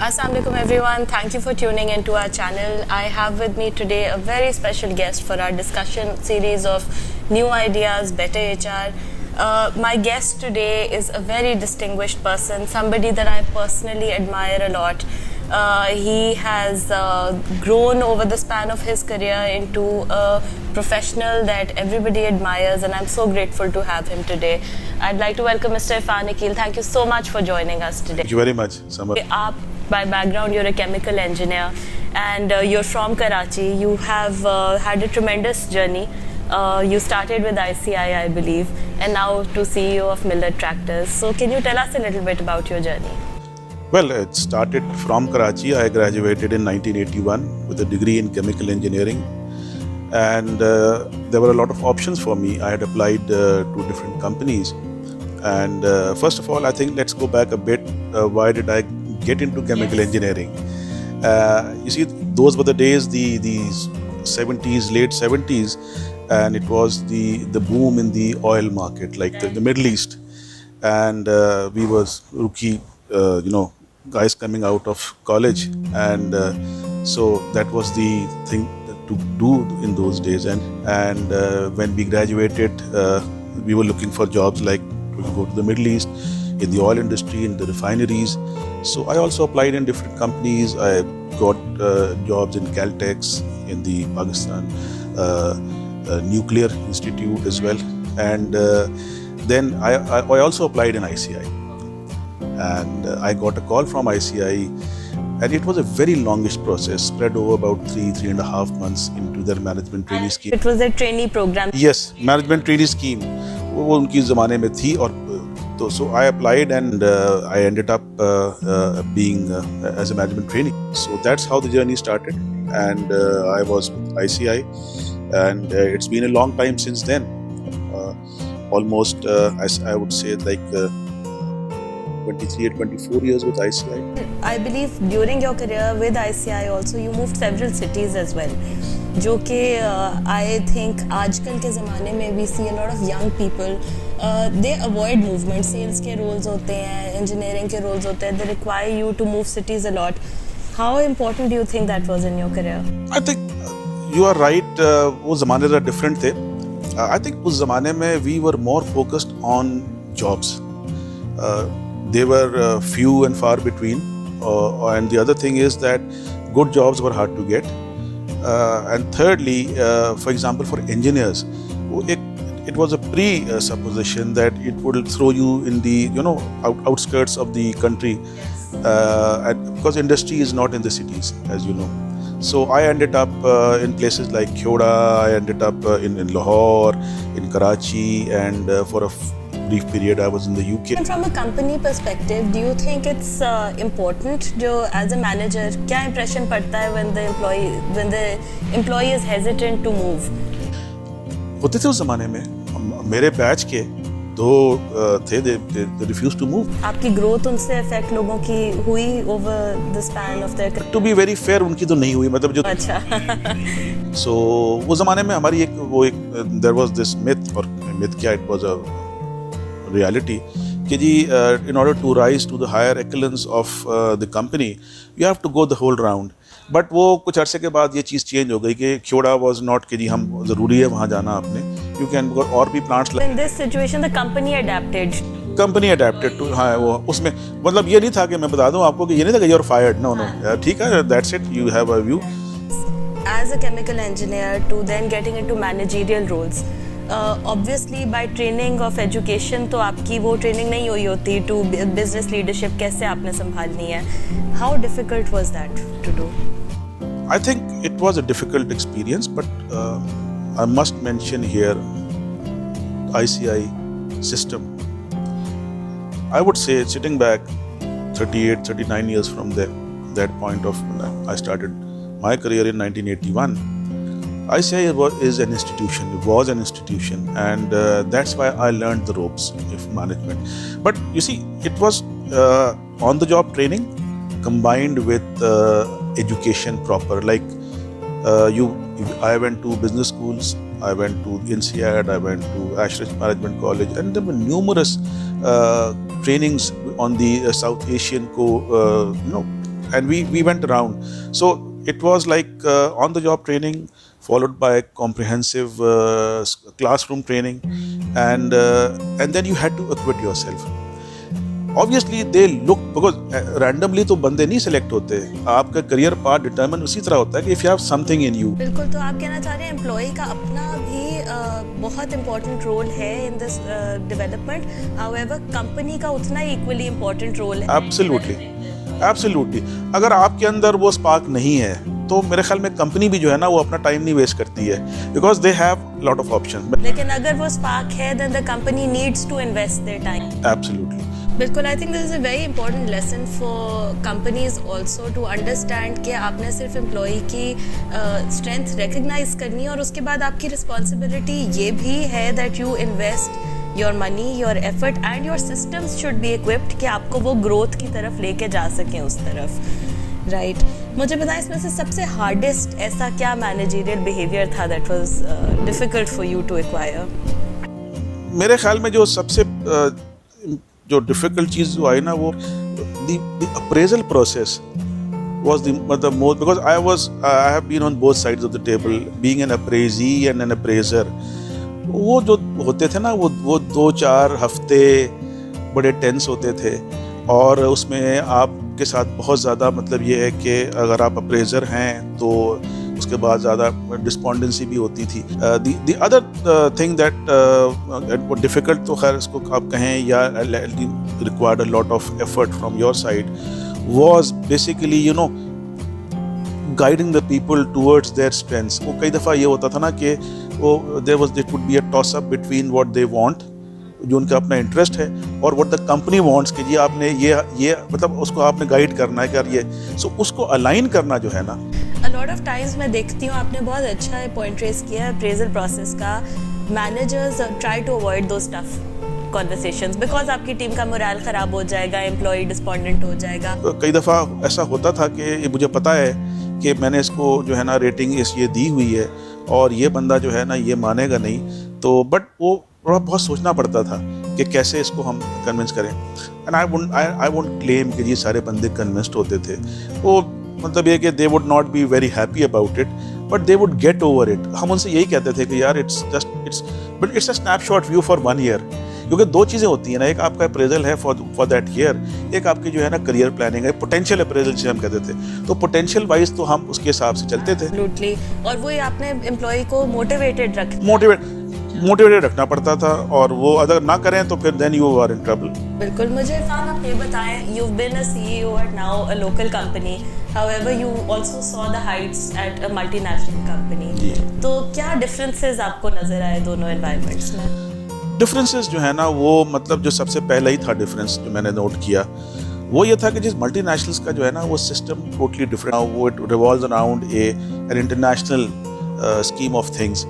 Assalamu alaikum everyone. Thank you for tuning into our channel. I have with me today a very special guest for our discussion series of new ideas, better HR. My guest today is a very distinguished person, somebody that I personally admire a lot. He has grown over the span of his career into a professional that everybody admires, and I'm so grateful to have him today. I'd like to welcome Mr. Irfan Akhil. Thank you so much for joining us today. Thank you very much, Samar. By background, you're a chemical engineer, and you're from Karachi. You have had a tremendous journey. You started with ICI, I believe, and now to CEO of Miller Tractors. So can you tell us a little bit about your journey? Well, it started from Karachi. I graduated in 1981 with a degree in chemical engineering, and there were a lot of options for me. I had applied to different companies, and first of all, I think let's go back a bit. Why did I get into chemical engineering? You see, those were the days, the 70s, late 70s, and it was the boom in the oil market, like the Middle East, and we was rookie, guys coming out of college, and so that was the thing to do in those days. And when we graduated, we were looking for jobs like to go to the Middle East, in the oil industry, in the refineries. So I also applied in different companies. I got jobs in Caltex, in the Pakistan Nuclear Institute as well. And then I also applied in ICI. And I got a call from ICI, and it was a very longish process, spread over about 3.5 months into their management trainee scheme. It was a trainee program. Yes, management trainee scheme. वो उनकी ज़माने में थी, और तो so I applied, and I ended up being as a management trainee. So that's how the journey started, and I was with ICI, and it's been a long time since then. Almost, I would say, like 23 or 24 years with ICI. I believe during your career with ICI also you moved several cities as well. जो कि I think आजकल के ज़माने में we see a lot of young people they avoid movement. Sales के roles होते हैं, engineering के roles होते हैं. They require you to move cities a lot. How important do you think that was in your career? I think you are right. वो ज़माने ज़रा different थे. I think उस ज़माने में we were more focused on jobs. They were few and far between, and the other thing is that good jobs were hard to get. And thirdly, for example, for engineers, it was a presupposition that it would throw you in the outskirts of the country, because industry is not in the cities, as you know. So I ended up in places like Kyoda. I ended up in Lahore, in Karachi, and for a brief period I was in the UK. And from a company perspective, do you think it's important, जो as a manager, क्या impression पड़ता है when the employee is hesitant to move? होते थे उस ज़माने में, मेरे बैच के दो थे, they refused to move. आपकी growth उनसे affect लोगों की हुई over the span of their career? To be very fair, उनकी तो नहीं हुई, मतलब जो अच्छा. So वो ज़माने में हमारी there was this myth, और myth क्या, it was a reality, कि जी in order to rise to the higher echelons of the company, you have to go the whole round. But वो कुछ अरसे के बाद ये चीज़ चेंज हो गई कि Kyoda was not कि जी हम ज़रूरी है वहाँ जाना आपने. You can go और भी plants. In this situation, the company adapted. Company adapted to, हाँ वो उसमें मतलब ये नहीं था कि मैं बता दूँ आपको कि ये नहीं था कि you're fired. No. ठीक है, that's it. You have a view. As a chemical engineer to then getting into managerial roles. Obviously by training of education तो आपकी वो training नहीं हुई होती to business leadership कैसे आपने संभालनी है. How difficult was that to do? I think it was a difficult experience, but I must mention here ICI system. I would say, sitting back 38, 39 years from that point of when I started my career in 1981, ICI is an institution. It was an institution, and that's why I learned the ropes of management. But you see, it was on-the-job training combined with education proper. Like I went to business schools, I went to INSEAD, I went to Ashridge Management College, and there were numerous trainings on the South Asian and we went around. So it was like on the job training followed by comprehensive classroom training, and then you had to equip yourself. Obviously they look, because randomly तो बंदे नहीं select होते, आपका career path determine उसी तरह होता है कि if you have something in you. बिल्कुल, तो आप कहना चाह रहे हैं एम्प्लॉय का अपना भी बहुत इम्पोर्टेंट रोल है in this development, however company का उतना ही इक्वली इम्पोर्टेंट रोल है. Absolutely. अगर आपके अंदर वो स्पार्क नहीं है तो मेरे ख्याल में कंपनी भी जो है ना वो अपना टाइम नहीं वेस्ट करती है, because they have lot of option. लेकिन अगर वो स्पार्क है then the company needs to invest their time. Absolutely. बिल्कुल, I think this is a very important lesson for companies also to understand कि आपने सिर्फ एम्प्लॉय की स्ट्रेंथ रिकग्नाइज करनी है और उसके बाद आपकी रिस्पॉन्सिबिलिटी ये भी है that you invest your money, your effort and your systems should be equipped कि आपको वो ग्रोथ की तरफ लेके जा सकें उस तरफ. राइट. मुझे बताएं इसमें से सबसे हार्डेस्ट ऐसा क्या मैनेजरियल बिहेवियर था that was difficult for you to acquire? मेरे ख्याल में जो सबसे जो डिफिकल्ट चीज़ जो आई ना वो the appraisal process was the most, because I have been on both sides of the table, being an appraisee and an appraiser. वो जो होते थे ना वो 2-4 हफ्ते बड़े टेंस होते थे, और उसमें आपके साथ बहुत ज़्यादा मतलब ये है कि अगर आप अप्रेजर हैं तो उसके बाद ज़्यादा डिस्पॉन्डेंसी भी होती थी. The other thing that difficult तो खैर इसको आप कहें या required a lot of effort from your side was basically guiding the people towards their strengths. वो कई दफ़ा ये होता था ना कि वो it would be a toss up between what they want, जो उनका अपना इंटरेस्ट है, और व्हाट द कंपनी वांट्स कि जी आपने ये मतलब उसको आपने गाइड करना है कि यार ये, सो उसको अलाइन करना जो है ना. A lot of times मैं देखती हूँ, आपने बहुत अच्छा पॉइंट रेज किया है अप्रेजल प्रोसेस का. Managers try to avoid the tough conversations because आपकी टीम का मोरल ख़राब हो जाएगा, एम्प्लॉय डिस्पॉन्डेंट हो जाएगा. कई दफ़ा ऐसा होता था कि मुझे पता है कि मैंने इसको जो है ना रेटिंग ये दी हुई है और ये बंदा जो है ना ये मानेगा नहीं, तो बट वो थोड़ा बहुत सोचना पड़ता था कि कैसे इसको हम कन्विंस करें. एंड आई वोंट क्लेम कि ये सारे बंदे कन्विंस्ड होते थे. वो मतलब ये कि they would not be very happy about it, but they would get over it. हम उनसे यही कहते थे कि यार it's a snapshot view for 1 year, क्योंकि 2 चीज़ें होती हैं ना, एक आपका अप्रेजल है फॉर दैट ईयर, एक आपकी जो है ना करियर प्लानिंग है, पोटेंशियल अप्रेजल जिसे हम कहते थे. तो पोटेंशियल वाइज तो हम उसके हिसाब से चलते थे. एब्सोल्युटली. और वो आपने एम्प्लॉय को मोटिवेटेड रखना पड़ता था, और वो अगर ना करें तो फिर then you are in trouble. बिल्कुल. मुझे इरफान आप ये बताएं, you been a CEO at now a local company, however you also saw the heights at a multinational company. तो क्या डिफरेंसेस आपको नजर आए दोनों एनवायरनमेंट्स में? डिफरेंसेस जो है ना वो मतलब जो सबसे पहला ही था डिफरेंस जो मैंने नोट किया वो ये था कि जिस मल्टीनेशनल्स का जो है ना वो सिस्टम टोटली डिफरेंट, वो it revolves around an international scheme of things.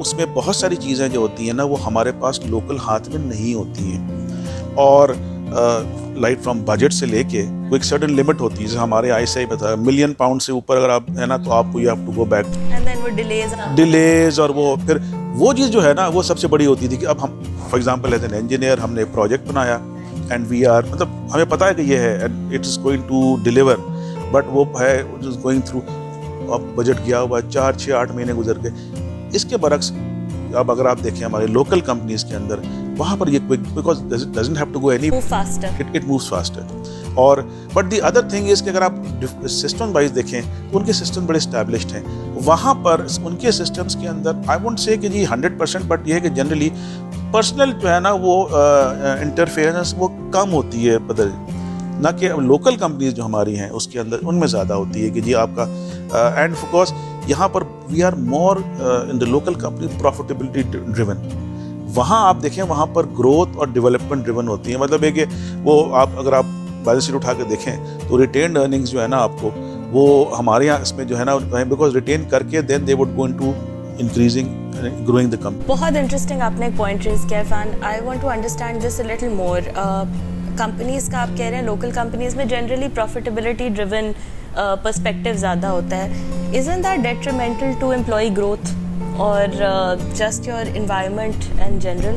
उसमें बहुत सारी चीज़ें जो होती हैं ना वो हमारे पास लोकल हाथ में नहीं होती हैं, और लाइक फ्रॉम बजट से लेके वो एक सर्टेन लिमिट होती है. जैसे हमारे ICI बताया £1 मिलियन से ऊपर अगर आप है ना तो आपको you have to go back, and then वो डिलेज और वो फिर वो चीज़ जो है ना वो सबसे बड़ी होती थी कि अब हम for example as an engineer हमने एक प्रोजेक्ट बनाया एंड वी आर मतलब हमें पता है कि ये है and it is going to deliver, but वो है गोइंग थ्रू, अब बजट गया हुआ 4-6-8 महीने गुजर गए. इसके बरक्स अब अगर आप देखें हमारे लोकल कंपनीज के अंदर वहाँ पर ये quick, because doesn't have to go any faster, it moves faster. और but the other thing is कि अगर आप सिस्टम वाइज देखें तो उनके सिस्टम बड़े स्टैब्लिश्ड हैं. वहाँ पर उनके सिस्टम्स के अंदर आई वोंट से कि जी 100%, बट ये है कि जनरली पर्सनल जो है ना वो इंटरफेरेंस वो कम होती है बदल, ना कि लोकल कंपनीज जो हमारी हैं उसके अंदर उनमें ज़्यादा होती है कि जी आपका एंड ऑफ कोर्स यहाँ पर we are more in the local company profitability driven. वहाँ आप देखें वहाँ पर ग्रोथ और डेवलपमेंट ड्रिवन होती है. मतलब है कि वो आप अगर आप बैलेंस शीट उठा के देखें तो रिटेन अर्निंग्स जो है ना आपको वो हमारे यहाँ इसमें जो है ना बिकॉज रिटेन करके then they would go into increasing growing the company. बहुत इंटरेस्टिंग आपने एक पॉइंट रेज किया Irfan. I want to understand this a little more. Companies का आप कह रहे हैं लोकल कंपनीज में जनरली प्रॉफिटेबिलिटी ड्रिवन पर्सपेक्टिव ज़्यादा होता है. Isn't that detrimental to employee growth or just your environment in general?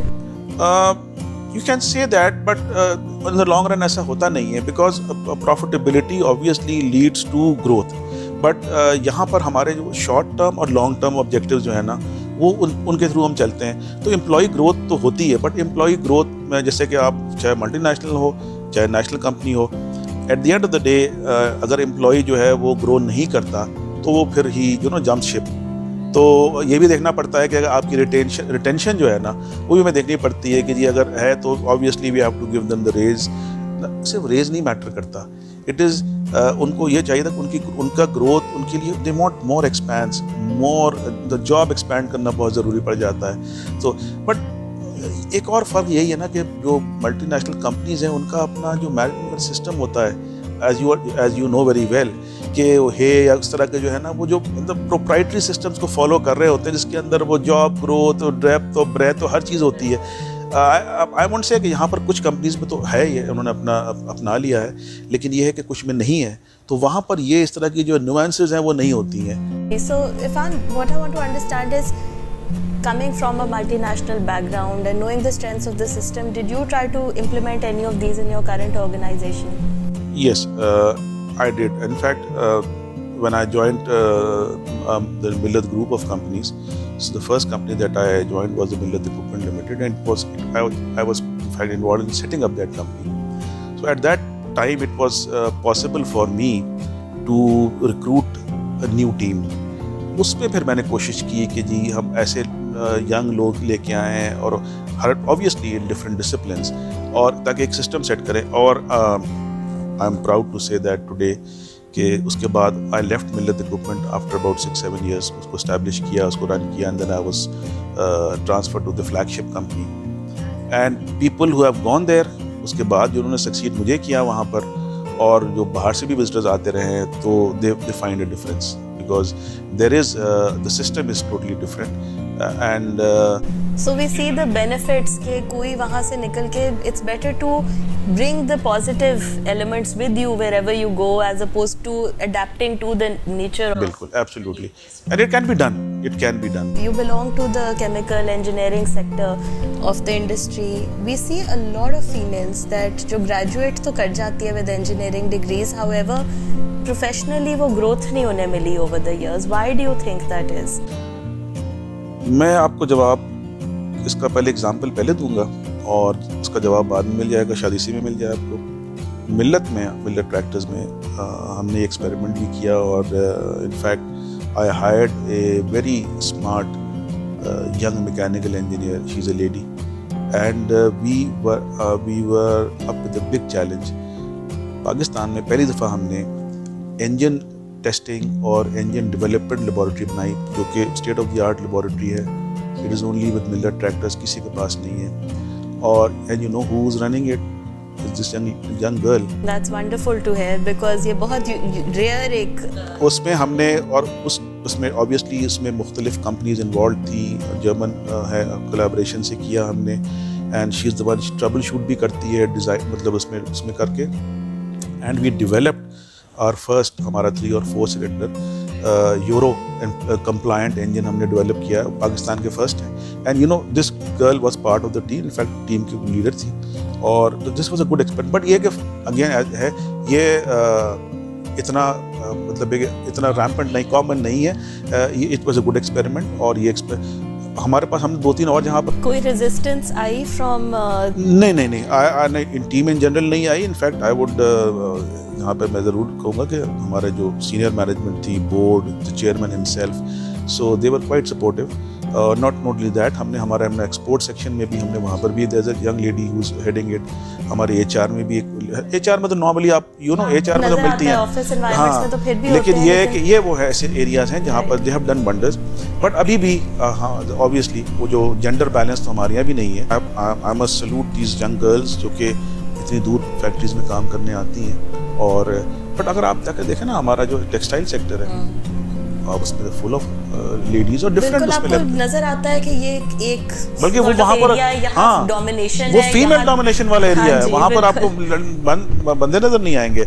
You can say that, but in the long run ऐसा होता नहीं है, because profitability obviously leads to growth. But यहाँ पर हमारे जो short term और long term objectives जो है ना, वो उनके थ्रू हम चलते हैं. तो एम्प्लॉय ग्रोथ तो होती है, बट एम्प्लॉय ग्रोथ में जैसे कि आप चाहे मल्टीनेशनल हो चाहे नेशनल कंपनी हो, at the end of the day अगर एम्प्लॉय जो है वो ग्रो नहीं करता तो वो फिर ही जंप शिप. तो ये भी देखना पड़ता है कि अगर आपकी रिटेंशन जो है ना, वो भी हमें देखनी पड़ती है कि जी अगर है तो obviously we have to give them the raise. सिर्फ रेज नहीं मैटर करता, इट इज़ उनको ये चाहिए था कि उनका ग्रोथ उनके लिए they want more expense, more the job expand करना बहुत ज़रूरी पड़ जाता है. तो बट एक और फ़र्क यही है ना कि जो मल्टीनेशनल कंपनीज़ हैं उनका अपना जो मैनेजमेंट सिस्टम होता है, as you know very well, कि है या उस तरह के जो है ना वो जो मतलब प्रोप्राइटरी सिस्टम्स को फॉलो कर रहे होते हैं, जिसके अंदर वो जॉब ग्रोथ और डेप्थ और ब्रेथ और हर चीज़ होती है. आई वोंट से कि यहाँ पर कुछ कंपनीज में तो है ये, उन्होंने अपना लिया है, लेकिन ये है कि कुछ में नहीं है. तो वहाँ पर ये इस तरह की जो नुआंसेस हैं वो नहीं होती हैं. So Irfan, what I want to understand is, coming from a multinational background and knowing the strengths of the system, did you try to implement any of these in your current organization? Yes, I did. In fact, when I joined the Millard group of companies, so the first company that I joined was the Millard Equipment Limited, and I was in fact involved in setting up that company. So at that time, it was possible for me to recruit a new team. उस पे फिर मैंने कोशिश की कि जी हम ऐसे young लोग लेके आएँ, और हर ऑब्वियसली इन डिफरेंट डिसिप्लिन्स, और ताकि एक सिस्टम सेट करें. और I am proud to say that today कि उसके बाद I left Millat equipment after about 6-7 years. उसको इस्टेब्लिश किया, उसको रन किया, and then I was transfer to the flagship company. And people who have gone there, उसके बाद जो उन्होंने सक्सीड मुझे किया वहाँ पर, और जो बाहर से भी विजिटर्स आते रहे हैं, तो they find a difference, because there is the system is totally different, and so we see the benefits के कोई वहाँ से निकल के it's better to bring the positive elements with you wherever you go, as opposed to adapting to the nature of. बिल्कुल, absolutely, and it can be done. It can be done. You belong to the chemical engineering sector of the industry. We see a lot of females that जो graduate तो कर जाती है with engineering degrees, however professionally वो growth नहीं उन्हें मिली over the years. Why do you think that is? मैं आपको जवाब इसका पहले एग्जाम्पल पहले दूंगा, और उसका जवाब बाद में मिल जाएगा, शायद इसी में मिल जाए आपको. मिल्लत ट्रैक्टर्स में हमने एक्सपेरिमेंट भी किया, और in fact I hired a very smart young mechanical engineer. She's a lady, and we were up with a big challenge. Pakistan में पहली दफ़ा हमने इंजन टेस्टिंग और इंजन डेवलपमेंट लेबॉरेटरी बनाई, जो कि state of the art laboratory है. It is only with Millat tractors, किसी के पास नहीं है. और and you know who is running it? This young girl. That's wonderful to hear, because ये बहुत रेयर एक उसमें हमने, और उसमें ऑब्वियसली उसमें मुख्तलिफ कंपनीज इन्वॉल्व थी. जर्मन है, कोलैबोरेशन से किया हमने, and she is the one trouble shoot भी करती है डिज़ाइन, मतलब उसमें करके. And we developed our first, हमारा 3 और 4 सिलेंडर यूरो कंप्लायंट इंजन हमने डेवलप किया, पाकिस्तान के फर्स्ट हैं. And you know this girl was part of the team, in fact team की लीडर थी, और this was a good experiment. But ये कि अगेन है ये इतना मतलब इतना रैम्पेंट नहीं, कॉमन नहीं है. It was a good experiment, और ये हमारे पास हमने 2-3 और जहाँ पर कोई रेजिस्टेंस आई फ्रॉम नहीं इन टीम इन जनरल नहीं आई. इनफैक्ट आई वुड यहाँ पर मैं ज़रूर कहूँगा कि हमारे जो सीनियर मैनेजमेंट थी, board, the chairman himself, so they were quite supportive. Not only that, हमने एक्सपोर्ट सेक्शन में भी हमने वहाँ पर भी there is a young lady who is heading it. हमारे एचआर में भी एचआर में तो नॉर्मली आप एचआर में तो मिलती हैं, हाँ, तो फिर भी लेकिन ये है कि ये वो है ऐसे एरियाज हैं जहाँ पर they have done wonders. But अभी भी हाँ ऑब्वियसली वो जो जेंडर बैलेंस तो हमारे यहाँ भी नहीं है. I must salute these young girls जो कि इतनी दूर फैक्ट्रीज में काम करने आती हैं. और बट अगर आप जाकर देखें ना, हमारा जो टेक्सटाइल सेक्टर है, उसमें फुल ऑफ लेडीज और डिफरेंट उसमें नजर आता है कि ये एक बल्कि वो वहाँ पर हाँ डोमिनेशन, वो फीमेल डोमिनेशन वाला एरिया है, वहाँ पर आपको बंदे नजर नहीं आएंगे.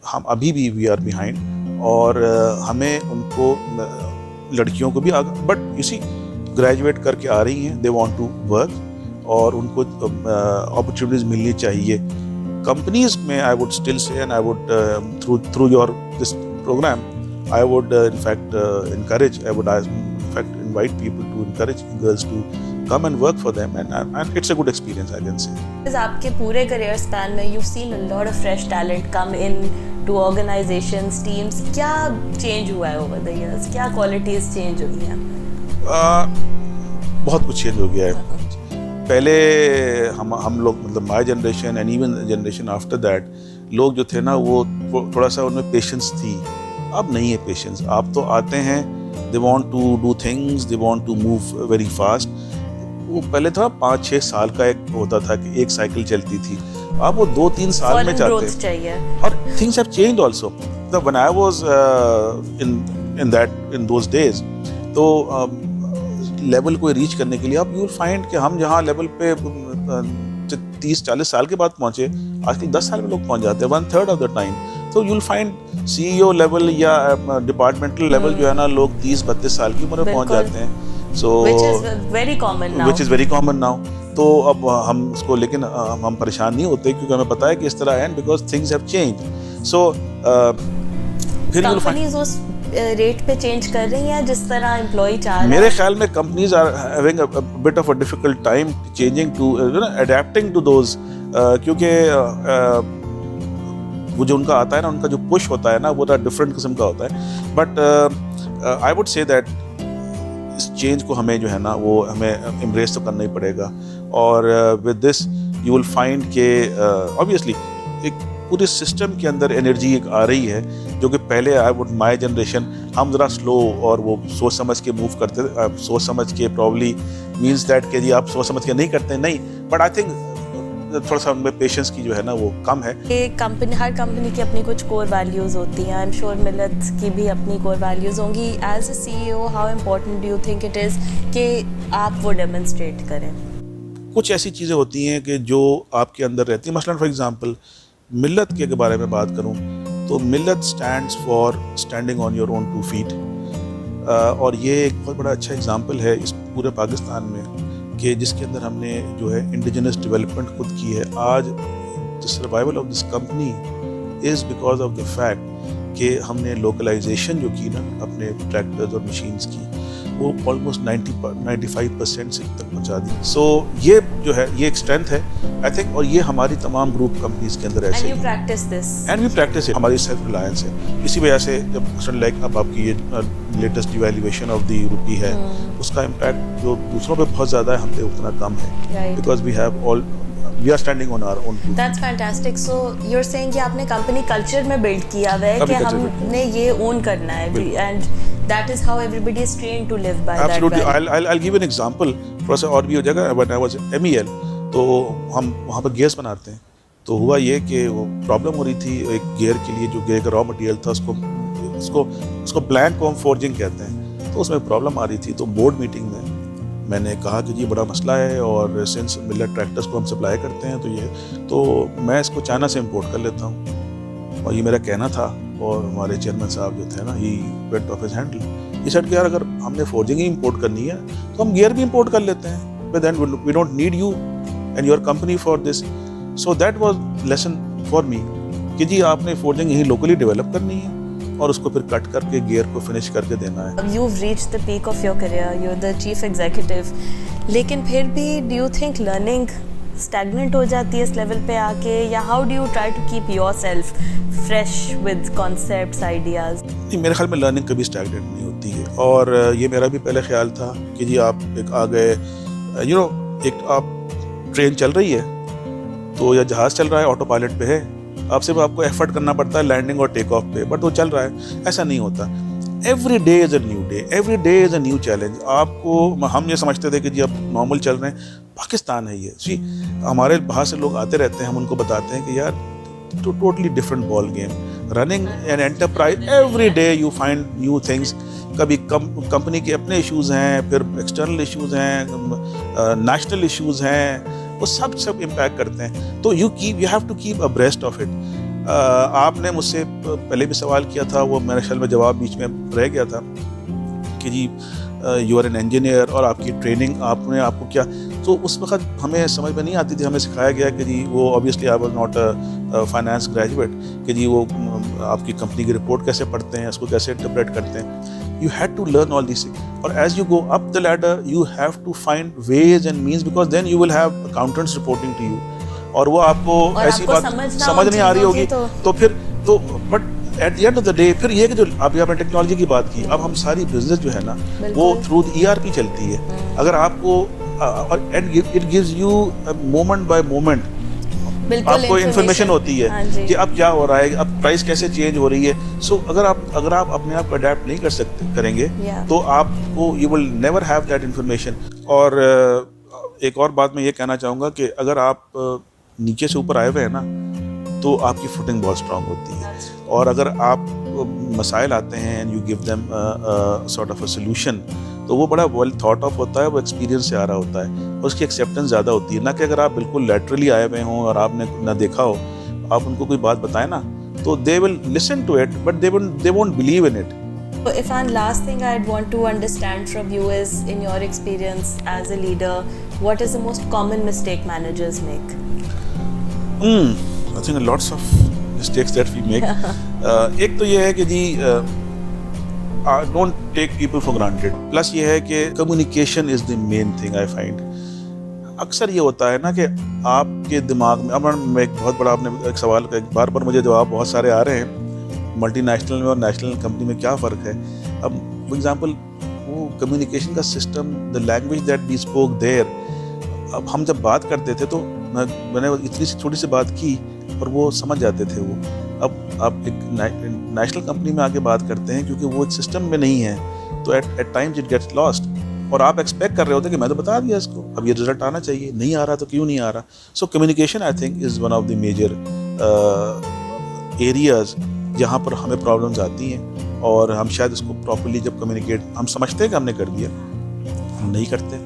हम अभी भी वी आर बिहाइंड, और हमें उनको लड़कियों को भी, बट यू सी ग्रेजुएट करके आ रही हैं, दे वांट टू वर्क, और उनको अपॉर्चुनिटीज़ मिलनी चाहिए कंपनीज में. I would still say and I would through your this program I would in fact encourage, I would in fact invite people to encourage girls to come and work for them, and it's a good experience, I can say. आपके पूरे career span में you've seen a lot of fresh talent come in to organizations, teams. क्या change हुआ है over the years? क्या qualities change हुई हैं? बहुत कुछ change हो गया है. पहले हम लोग मतलब my generation and even the generation after that, लोग जो थे ना वो थोड़ा सा उनमें patience थी. अब नहीं है पेशेंस. आप तो आते हैं, they want to do things, they want to move very fast. वो पहले था 5-6 साल का एक होता था कि एक साइकिल चलती थी. अब वो 2-3 साल में जाते हैं. और things have changed also. When I was in those days, तो लेवल को रीच करने के लिए आप यू विल फाइंड कि हम जहाँ लेवल पे 30-40 साल के बाद पहुंचे, आजकल 10 साल में लोग पहुंच जाते हैं, 1/3 ऑफ द टाइम. तो you will find CEO level या डिपार्टमेंट लेवल जो है ना, लोग 30-32 साल की उम्र में पहुंच जाते हैं. सो which is very common now. तो अब हम उसको, लेकिन हम परेशान नहीं होते क्योंकि हमें पता है कि इस तरह है, बिकॉज थिंग्स हैव चेंज्ड. सो फिर कंपनीज उस रेट पे चेंज कर रही हैं जिस तरह एम्प्लॉय चाह रहे हैं. मेरे ख्याल में companies are having a bit of a difficult time changing to adapting to those, क्योंकि वो जो उनका आता है ना, उनका जो पुश होता है ना, वो डिफरेंट किस्म का होता है. But I would say that इस चेंज को हमें जो है ना, वो हमें एम्ब्रेस तो करना ही पड़ेगा. और with this you will find के ऑब्वियसली एक पूरे सिस्टम के अंदर एनर्जी एक आ रही है, जो कि पहले आई वुड माई जनरेशन हम ज़रा स्लो और वो सोच समझ के मूव करते थे. सोच समझ के प्रॉब्ली मीन्स दैट कि जी आप सोच समझ के नहीं करते, नहीं. बट आई थिंक थोड़ा सा उनमें पेशेंस की जो है ना वो कम है. हर कंपनी की अपनी कुछ कोर वैल्यूज़ होती हैं. आई एम श्योर मिल्लत की भी अपनी कोर वैल्यूज़ होंगी. As a CEO, how important do you think it is कि आप वो डेमोन्स्ट्रेट करें? कुछ ऐसी चीज़ें होती हैं कि जो आपके अंदर रहती हैं. मसलन फॉर एग्जांपल मिल्लत के बारे में बात करूं तो मिल्लत stands for standing on your own 2 feet. और ये एक बहुत बड़ा अच्छा एग्जांपल है इस पूरे पाकिस्तान में कि जिसके अंदर हमने जो है इंडिजिनस डेवलपमेंट खुद की है. आज the survival of this company is because of the fact कि हमने लोकलाइजेशन जो की ना अपने ट्रैक्टर्स और मशीन्स की, वो ऑलमोस्ट 95% से तक पहुंचा दी. सो ये जो है ये एक स्ट्रेंथ है आई थिंक, और ये हमारी तमाम ग्रुप कंपनीज के अंदर ऐसे एंड वी प्रैक्टिस इट. हमारी सेल्फ रिलायंस है. इसी वजह से जब लाइक अब आपकी ये latest devaluation of the rupee है, उसका इम्पैक्ट जो दूसरों पे बहुत ज़्यादा है, हम पे उतना कम है, because we are standing on our own. That's fantastic. So you are saying कि आपने कंपनी कल्चर में बिल्ड किया हुआ है कि हमने ये ओन करना है, and that is how everybody is trained to live by. Absolutely. that value. I'll give you an example. थोड़ा सा और भी हो जाएगा. When I was in MEL, तो हम वहाँ पर गियर्स बनाते हैं. तो हुआ ये कि वो प्रॉब्लम हो रही थी एक गियर के लिए, जो गियर का रॉ मटेरियल था उसको ब्लैंक फॉर्म फोर्जिंग कहते हैं. तो उसमें प्रॉब्लम आ रही थी. तो बोर्ड मीटिंग में मैंने कहा कि जी बड़ा मसला है, और सिंस मिलर ट्रैक्टर्स को हम सप्लाई करते हैं तो मैं इसको चाइना से इम्पोर्ट कर लेता हूँ. और ये मेरा कहना था, और हमारे चेयरमैन साहब जो थे ना, he went of his handle. ये सेड कि यार अगर हमने फोर्जिंग ही इंपोर्ट करनी है तो हम गियर भी इंपोर्ट कर लेते हैं, but then we don't need you and your company for this. So that was lesson for me कि जी आपने फोर्जिंग यही लोकली डेवलप करनी है और उसको फिर कट करके गियर को फिनिश करके देना है. You've reached the peak of your career. You're the chief executive. लेकिन फिर भी do you think learning stagnant हो जाती है इस लेवल पे आके, या how do you try to keep yourself fresh with concepts, ideas? नहीं, मेरे ख्याल में लर्निंग कभी स्टैग्नेंट नहीं होती है. और ये मेरा भी पहले ख्याल था कि जी आप एक आ गए, एक आप ट्रेन चल रही है तो, या जहाज़ चल रहा है ऑटो पायलट पे है, आप सिर्फ आपको एफर्ट करना पड़ता है लैंडिंग और टेक ऑफ पे, बट वो चल रहा है. ऐसा नहीं होता. Every day is a new day, every day is a new challenge. आपको, हम ये समझते थे कि जी अब नॉर्मल चल रहे हैं, पाकिस्तान है ये. जी हमारे बाहर से लोग आते रहते हैं, हम उनको बताते हैं कि यार तो totally different ball game. Running an enterprise, every day you find new things. कभी कंपनी के अपने इश्यूज़ हैं, फिर एक्सटर्नल इश्यूज़ हैं, नेशनल इश्यूज़ हैं, वो सब इम्पैक्ट करते हैं. तो you have to keep abreast of it. आपने मुझसे पहले भी सवाल किया था, वो मेरे ख्याल में जवाब बीच में रह गया था कि जी यू आर एन इंजीनियर और आपकी ट्रेनिंग आपको क्या. तो उस वक्त हमें समझ में नहीं आती थी, हमें सिखाया गया कि जी वो obviously I was not a finance graduate, कि जी वो आपकी कंपनी की रिपोर्ट कैसे पढ़ते हैं, उसको कैसे इंटरप्रेट करते हैं। You had to learn all this, और as you go up the ladder you have to find ways and means, because then you will have accountants reporting to you, और वो आपको ऐसी बात समझ नहीं आ रही होगी तो फिर तो but at the end of the day फिर ये कि जो अभी आपने टेक्नोलॉजी की बात की, अब हम सारी बिजनेस जो है ना वो थ्रू ERP चलती है। अगर आपको and it gives you moment bye moment आपको इन्फॉर्मेशन होती है कि अब क्या हो रहा है, अब प्राइस कैसे चेंज हो रही है। सो अगर आप अपने आप को अडेप्ट नहीं करेंगे तो आपको you will never have that information. और एक और बात मैं ये कहना चाहूँगा कि अगर आप नीचे से ऊपर आए हुए हैं ना तो आपकी फुटिंग बहुत स्ट्रांग होती है, और अगर आप मसाइल आते हैं and you give them sort of a solution, तो वो बड़ा वेल थॉट ऑफ होता है, वो एक्सपीरियंस से आ रहा होता है, और उसकी एक्सेप्टेंस ज़्यादा होती है। ना कि अगर आप बिल्कुल लैटरली आए हुए हों और आपने ना देखा हो, आप उनको कोई बात बताएं ना तो they will listen to it but they won't believe in it. So if one last thing I'd want to understand from you is, in your experience as a leader, what is the most common mistake managers make? I think lots of mistakes that we make. एक तो ये है कि जी don't take people for granted. Plus ये है कि communication is the main thing I find. अक्सर ये होता है ना कि आपके दिमाग में, अब मैं एक बहुत बड़ा, आपने एक सवाल का एक बार मुझे जवाब बहुत सारे आ रहे हैं, मल्टीनेशनल में और नेशनल कंपनी में क्या फ़र्क है। अब फॉर एग्जांपल वो कम्युनिकेशन का system, the language that we spoke there, अब हम जब बात करते थे तो मैंने इतनी सी छोटी सी बात की और वो समझ जाते थे वो। अब आप एक नेशनल कंपनी में आके बात करते हैं क्योंकि वो एक सिस्टम में नहीं है, तो at times it gets lost, और आप एक्सपेक्ट कर रहे होते कि मैं तो बता दिया इसको, अब ये रिजल्ट आना चाहिए, नहीं आ रहा तो क्यों नहीं आ रहा। So communication I think is one of the major areas जहाँ पर हमें प्रॉब्लम्स आती हैं, और हम शायद इसको प्रॉपर्ली जब कम्युनिकेट, हम समझते हैं कि हमने कर दिया, हम नहीं करते,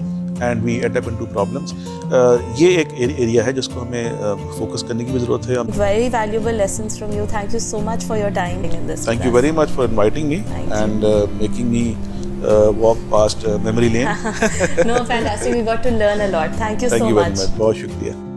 and we end up into problems. ये एक एरिया है जिसको हमें फोकस करने की भी ज़रूरत है। Very valuable lessons from you. Thank you so much for your time in this. Thank you very much for inviting me and making me walk past memory lane. No, fantastic. We got to learn a lot. Thank you so much. Thank you very much. बहुत शुक्रिया।